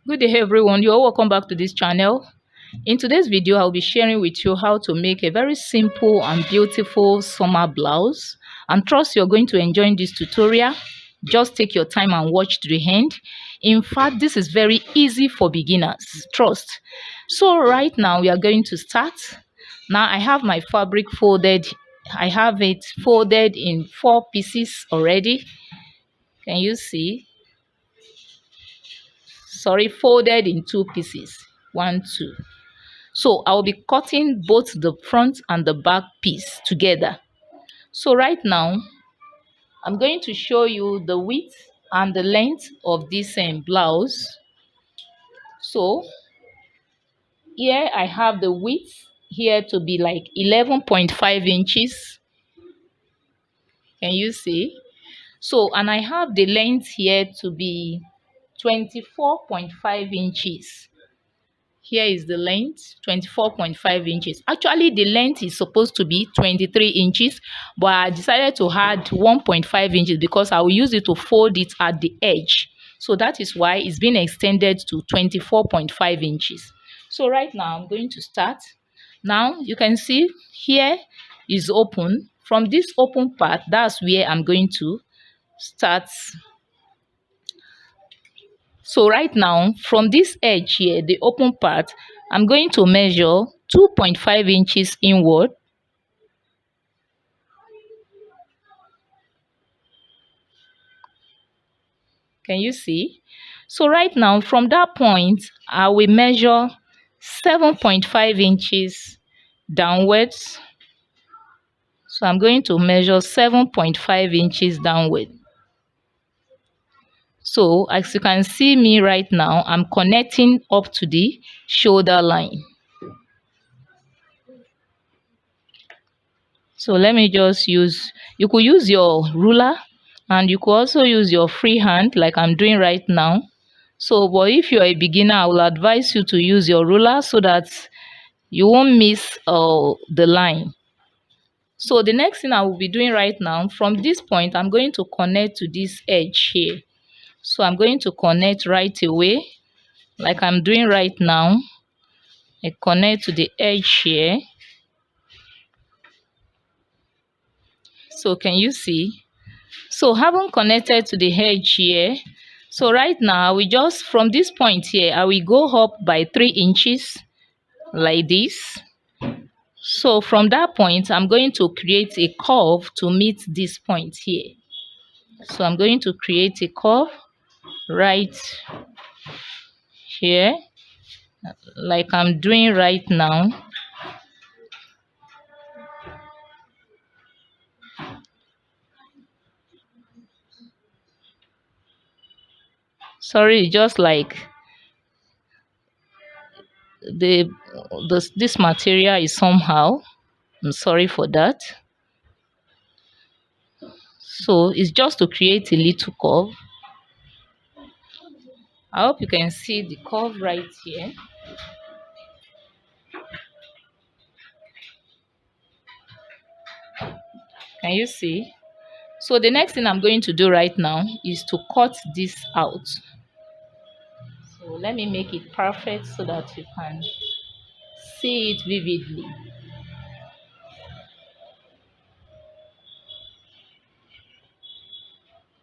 Good day everyone, you're welcome back to this channel. In today's video I'll be sharing with you how to make a very simple and beautiful summer blouse, and trust you're going to enjoy this tutorial. Just take your time and watch to the end. In fact, this is very easy for beginners, trust. So right now we are going to start. Now I have my fabric folded. I have it folded in 4 pieces already. Can you see? Sorry, folded in 2 pieces. 1 2. So I'll be cutting both the front and the back piece together. So right now I'm going to show you the width and the length of this blouse. So here I have the width here to be like 11.5 inches. Can you see? So, and I have the length here to be 24.5 inches. Here is the length, 24.5 inches. Actually, the length is supposed to be 23 inches, but I decided to add 1.5 inches because I will use it to fold it at the edge. So that is why it's been extended to 24.5 inches. So right now, I'm going to start. Now, you can see here is open. From this open part, that's where I'm going to start. So right now, from this edge here, the open part, I'm going to measure 2.5 inches inward. Can you see? So right now, from that point, I will measure 7.5 inches downwards. So I'm going to measure 7.5 inches downward. So as you can see me right now, I'm connecting up to the shoulder line. So let me just use, you could use your ruler and you could also use your free hand like I'm doing right now. So, but if you're a beginner, I will advise you to use your ruler so that you won't miss the line. So the next thing I will be doing right now, from this point, I'm going to connect to this edge here. So I'm going to connect right away like I'm doing right now. I connect to the edge here. So can you see? So having connected to the edge here, so right now we just, from this point here, I will go up by 3 inches like this. So from that point, I'm going to create a curve to meet this point here. So I'm going to create a curve right here like I'm doing right now. Sorry, just like this material is somehow, I'm sorry for that. So it's just to create a little curve. I hope you can see the curve right here. Can you see? So the next thing I'm going to do right now is to cut this out. So let me make it perfect so that you can see it vividly.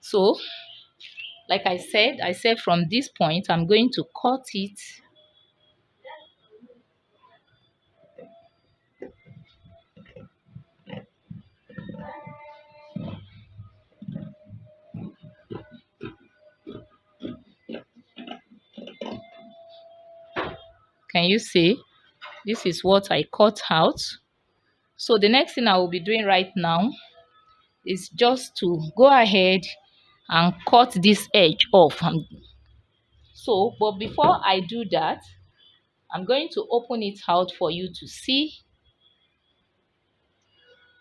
So like I said from this point I'm going to cut it. Can you see? This is what I cut out. So the next thing I will be doing right now is just to go ahead and cut this edge off. So, but before I do that, I'm going to open it out for you to see.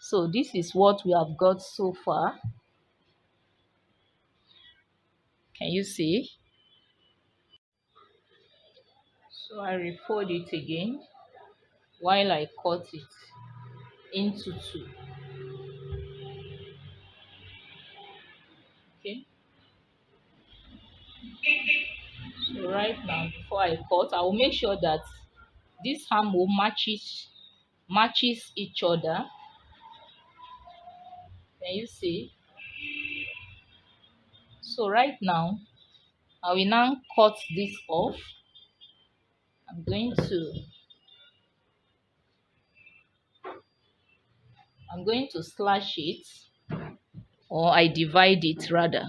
So this is what we have got so far. Can you see? So I refold it again while I cut it into two. Okay. So right now, before I cut, I will make sure that this armhole matches each other. Can you see? So right now, I will now cut this off. I'm going to slash it, or I divide it rather.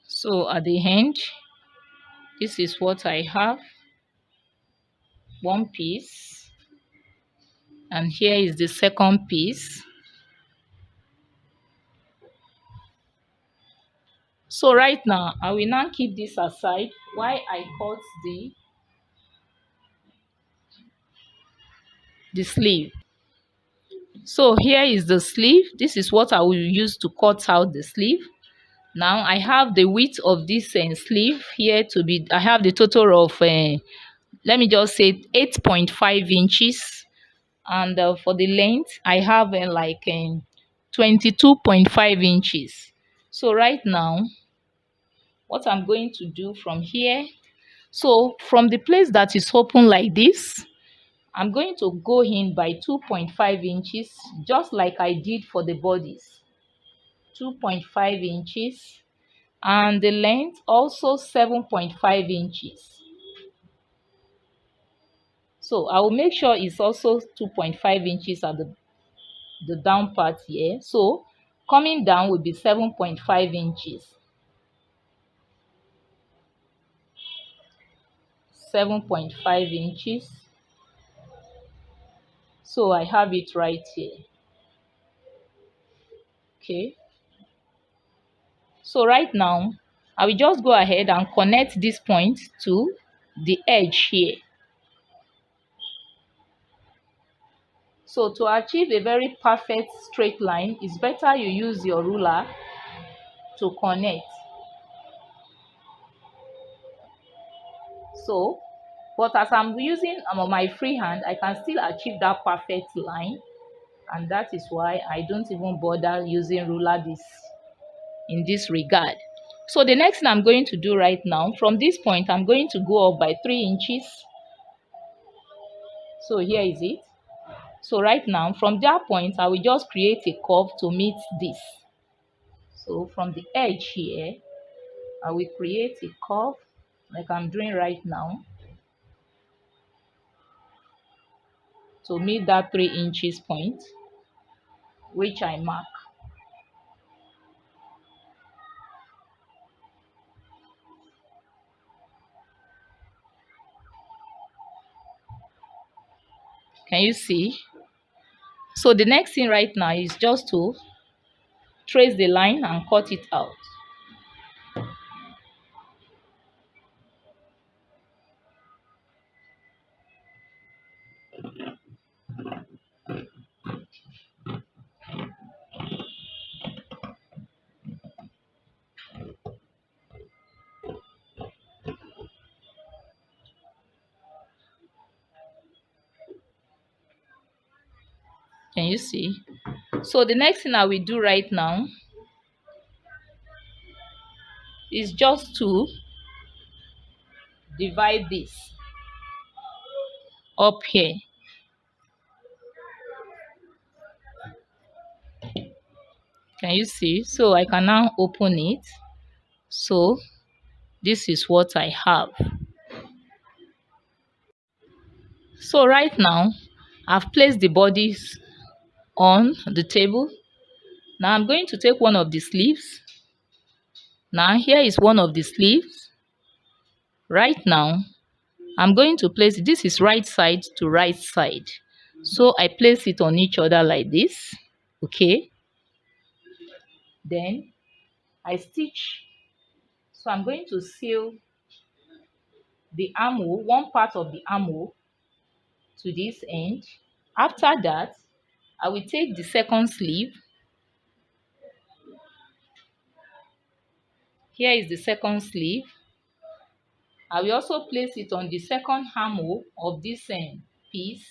So at the end, this is what I have, one piece, and here is the second piece. So right now, I will now keep this aside while I cut the sleeve. So here is the sleeve. This is what I will use to cut out the sleeve. Now I have the width of this sleeve here to be, I have the total of, let me just say 8.5 inches. And for the length, I have like 22.5 inches. So right now, what I'm going to do from here, so from the place that is open like this, I'm going to go in by 2.5 inches, just like I did for the bodies. 2.5 inches, and the length also 7.5 inches. So I will make sure it's also 2.5 inches at the down part here. So coming down will be 7.5 inches. 7.5 inches. So I have it right here. Okay. So right now, I will just go ahead and connect this point to the edge here. So to achieve a very perfect straight line, it's better you use your ruler to connect. So, but as I'm using my free hand, I can still achieve that perfect line, and that is why I don't even bother using ruler in this regard. So the next thing I'm going to do right now, from this point, I'm going to go up by 3 inches. So here is it. So right now, from that point, I will just create a curve to meet this. So from the edge here, I will create a curve like I'm doing right now to meet that 3 inches point, which I mark. Can you see? So the next thing right now is just to trace the line and cut it out. Can you see? So the next thing I will do right now is just to divide this up here. Can you see? So I can now open it. So this is what I have. So right now, I've placed the bodies on the table. Now I'm going to take one of the sleeves. Now here is one of the sleeves. Right now, I'm going to place, this is right side to right side. So I place it on each other like this. Okay. Then I stitch. So I'm going to seal the armhole, one part of the armhole to this end. After that, I will take the second sleeve. Here is the second sleeve. I will also place it on the second armhole of this piece.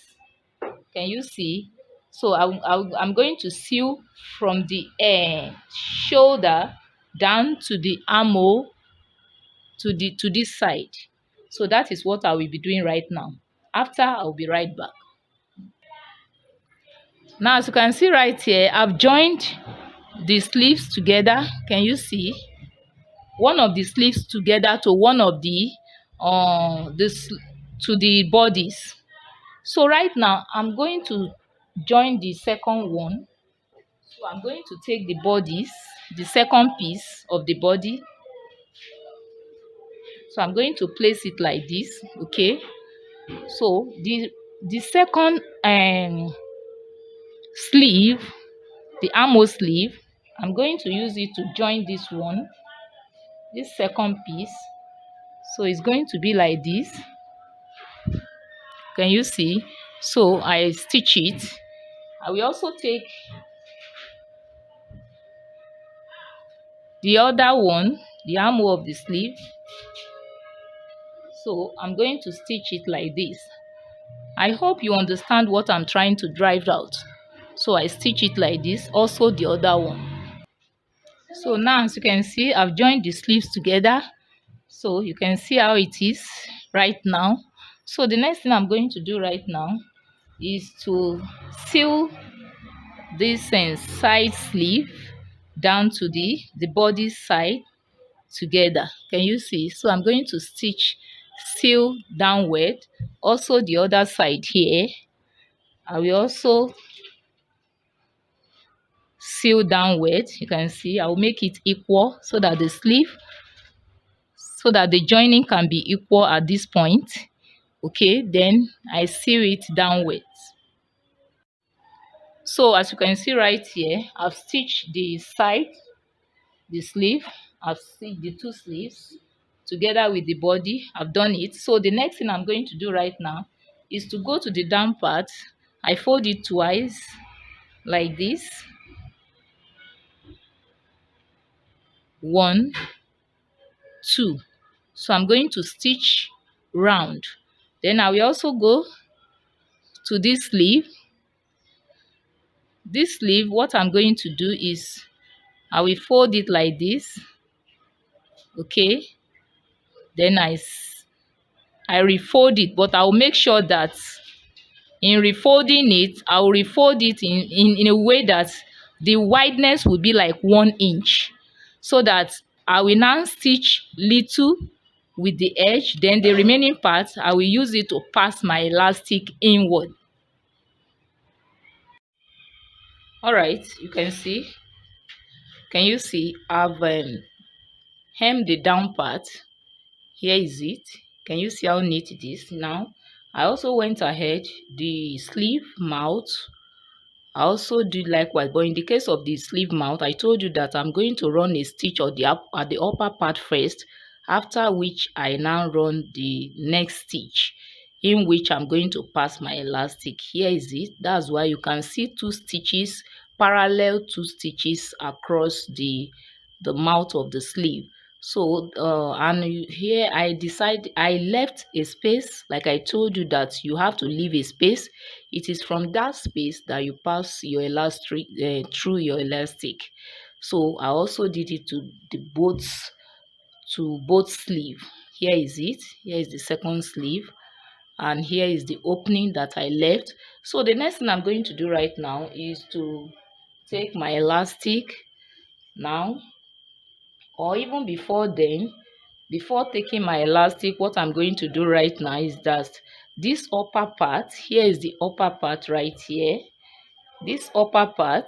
Can you see? So I'm going to sew from the shoulder down to the armhole to this side. So that is what I will be doing right now. After, I'll be right back. Now, as you can see right here, I've joined the sleeves together. Can you see? One of the sleeves together to one of the this to the bodies. So right now I'm going to join the second one. So I'm going to take the bodies, the second piece of the body. So I'm going to place it like this. Okay, so the second sleeve, the armhole sleeve, I'm going to use it to join this one, this second piece. So it's going to be like this. Can you see? So I stitch it. I will also take the other one, the armhole of the sleeve. So I'm going to stitch it like this. I hope you understand what I'm trying to drive out. So I stitch it like this, also the other one. So now, as you can see, I've joined the sleeves together. So you can see how it is right now. So the next thing I'm going to do right now is to sew this side sleeve down to the body side together. Can you see? So I'm going to sew downward, also the other side here. I will also sew downward. You can see I will make it equal so that the sleeve, so that the joining can be equal at this point. Okay, then I sew it downwards. So as you can see right here, I've stitched the side, the sleeve. I've stitched the two sleeves together with the body. I've done it. So the next thing I'm going to do right now is to go to the down part. I fold it twice like this. 1, 2. So I'm going to stitch round. Then I will also go to this sleeve. This sleeve, what I'm going to do is I will fold it like this. Okay, then I refold it, but I'll make sure that in refolding it, I'll refold it in a way that the wideness will be like 1 inch, so that I will now stitch little with the edge. Then the remaining part, I will use it to pass my elastic inward. All right, you can see. Can you see? I've hemmed the down part. Here is it. Can you see how neat it is? Now I also went ahead, the sleeve mouth, I also did likewise, but in the case of the sleeve mouth, I told you that I'm going to run a stitch at the upper part first, after which I now run the next stitch, in which I'm going to pass my elastic. Here is it. That's why you can see 2 stitches, parallel 2 stitches across the mouth of the sleeve. So and here I left a space, like I told you that you have to leave a space. It is from that space that you pass your elastic through your elastic. So I also did it to both sleeve. Here is it. Here is the second sleeve, and here is the opening that I left. So the next thing I'm going to do right now is to take my elastic now, or even before then, before taking my elastic, what I'm going to do right now is that this upper part, here is the upper part right here. This upper part,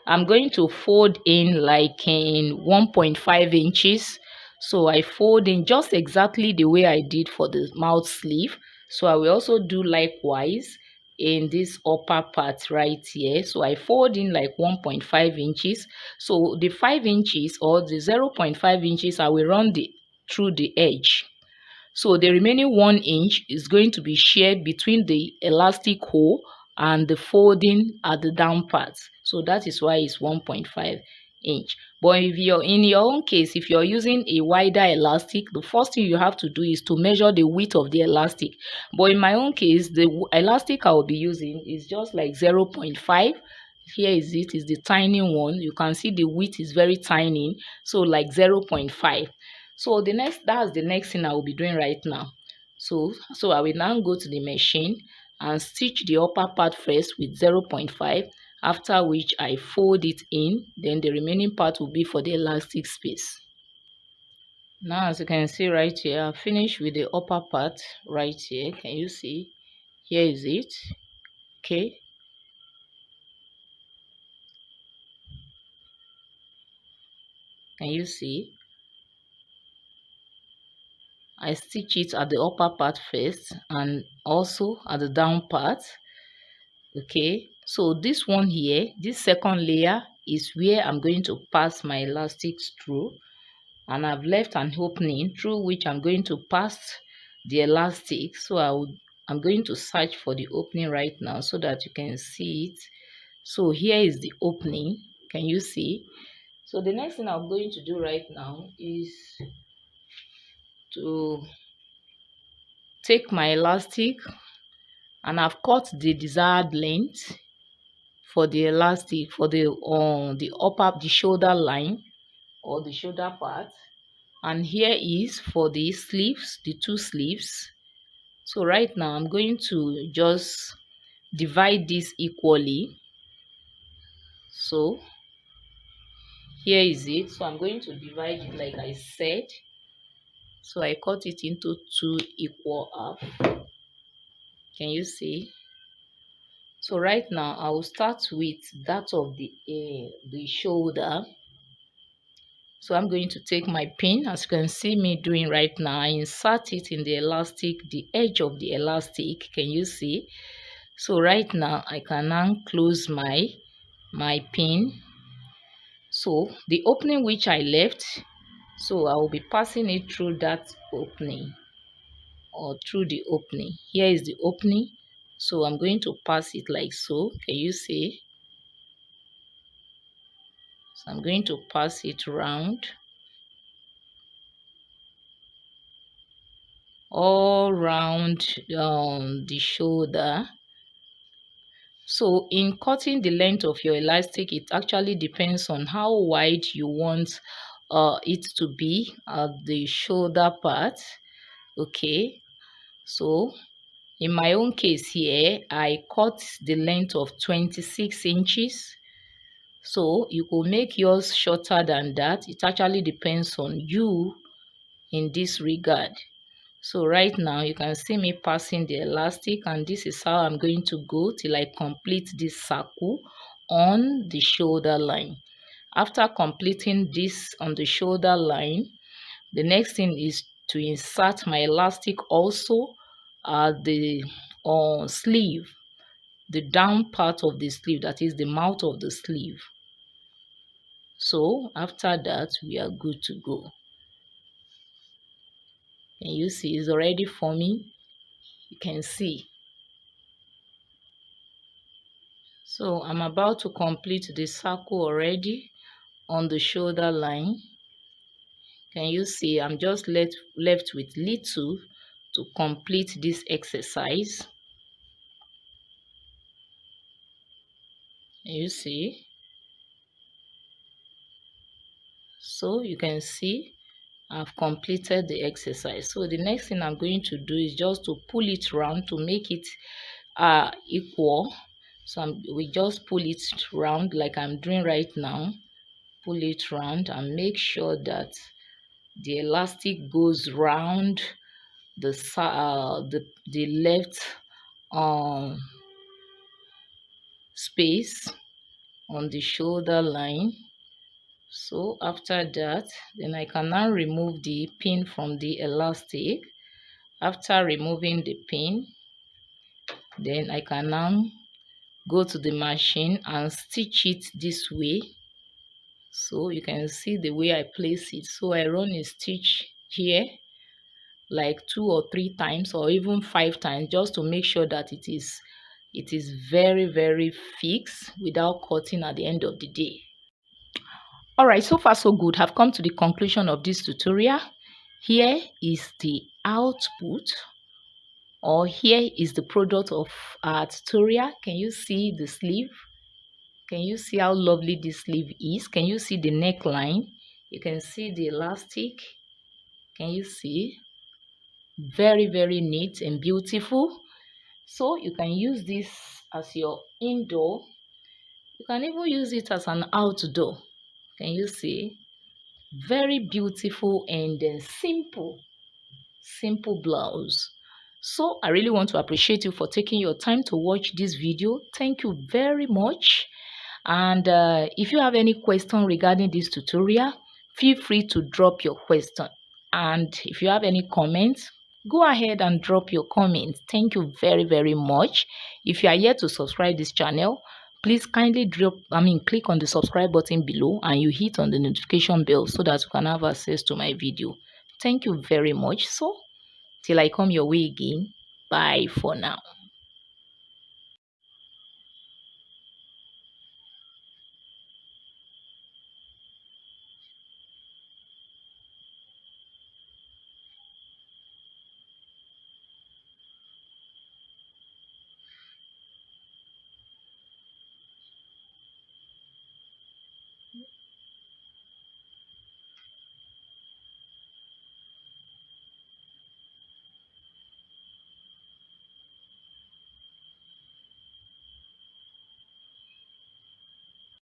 I'm going to fold in like in 1.5 inches. So I fold in just exactly the way I did for the mouth sleeve. So I will also do likewise in this upper part right here. So I fold in like 1.5 inches. So the 5 inches or the 0.5 inches, I will run through the edge. So the remaining 1 inch is going to be shared between the elastic hole and the folding at the down part. So that is why it's 1.5. inch. But if you're in your own case, if you're using a wider elastic, the first thing you have to do is to measure the width of the elastic. But in my own case, the elastic I will be using is just like 0.5. Here is the tiny one. You can see the width is very tiny, so like 0.5. So that's the next thing I will be doing right now. So I will now go to the machine and stitch the upper part first with 0.5, after which I fold it in, then the remaining part will be for the elastic space. Now, as you can see right here, I finished with the upper part right here. Can you see? Here is it. Okay. Can you see? I stitch it at the upper part first and also at the down part. Okay, so this one here, this second layer is where I'm going to pass my elastics through, and I've left an opening through which I'm going to pass the elastic. So I'm going to search for the opening right now so that you can see it. So here is the opening. Can you see? So the next thing I'm going to do right now is to take my elastic, and I've cut the desired length for the elastic for the the shoulder line or the shoulder part, and here is for the sleeves, the two sleeves. So right now I'm going to just divide this equally. So here is it. So I'm going to divide it like I said. So I cut it into two equal half. Can you see? So right now I will start with that of the shoulder. So I'm going to take my pin, as you can see me doing right now. I insert it in the elastic, the edge of the elastic. Can you see? So right now I can now close my pin. So the opening which I left, so I will be passing it through that opening, or through the opening. Here is the opening. So I'm going to pass it like so. Can you see? So I'm going to pass it round, all round the shoulder. So in cutting the length of your elastic, it actually depends on how wide you want it to be at the shoulder part. Okay, so in my own case here, I cut the length of 26 inches. So you could make yours shorter than that. It actually depends on you in this regard. So right now you can see me passing the elastic, and this is how I'm going to go till I complete this circle on the shoulder line. After completing this on the shoulder line, the next thing is to insert my elastic also at the sleeve, the down part of the sleeve, that is the mouth of the sleeve. So after that we are good to go. And you see it's already forming. You can see. So I'm about to complete the circle already on the shoulder line. Can you see? I'm just left with little to complete this exercise. Can you see? So you can see I've completed the exercise. So the next thing I'm going to do is just to pull it round to make it equal. So we just pull it round like I'm doing right now. Pull it round and make sure that the elastic goes round the left space on the shoulder line. So after that, then I can now remove the pin from the elastic. After removing the pin, then I can now go to the machine and stitch it this way. So you can see the way I place it. So I run a stitch here like 2 or 3 times, or even 5 times, just to make sure that it is very fixed without cutting at the end of the day. All right, so far so good. I've come to the conclusion of this tutorial. Here is the output, or here is the product of our tutorial. Can you see the sleeve? Can you see how lovely this sleeve is? Can you see the neckline? You can see the elastic. Can you see? Very, very neat and beautiful. So you can use this as your indoor. You can even use it as an outdoor. Can you see? Very beautiful and simple blouse. So I really want to appreciate you for taking your time to watch this video. Thank you very much. And if you have any question regarding this tutorial, feel free to drop your question. And if you have any comments, go ahead and drop your comments. Thank you very, very much. If you are yet to subscribe this channel, please kindly click on the subscribe button below and you hit on the notification bell so that you can have access to my video. Thank you very much. So till I come your way again, bye for now.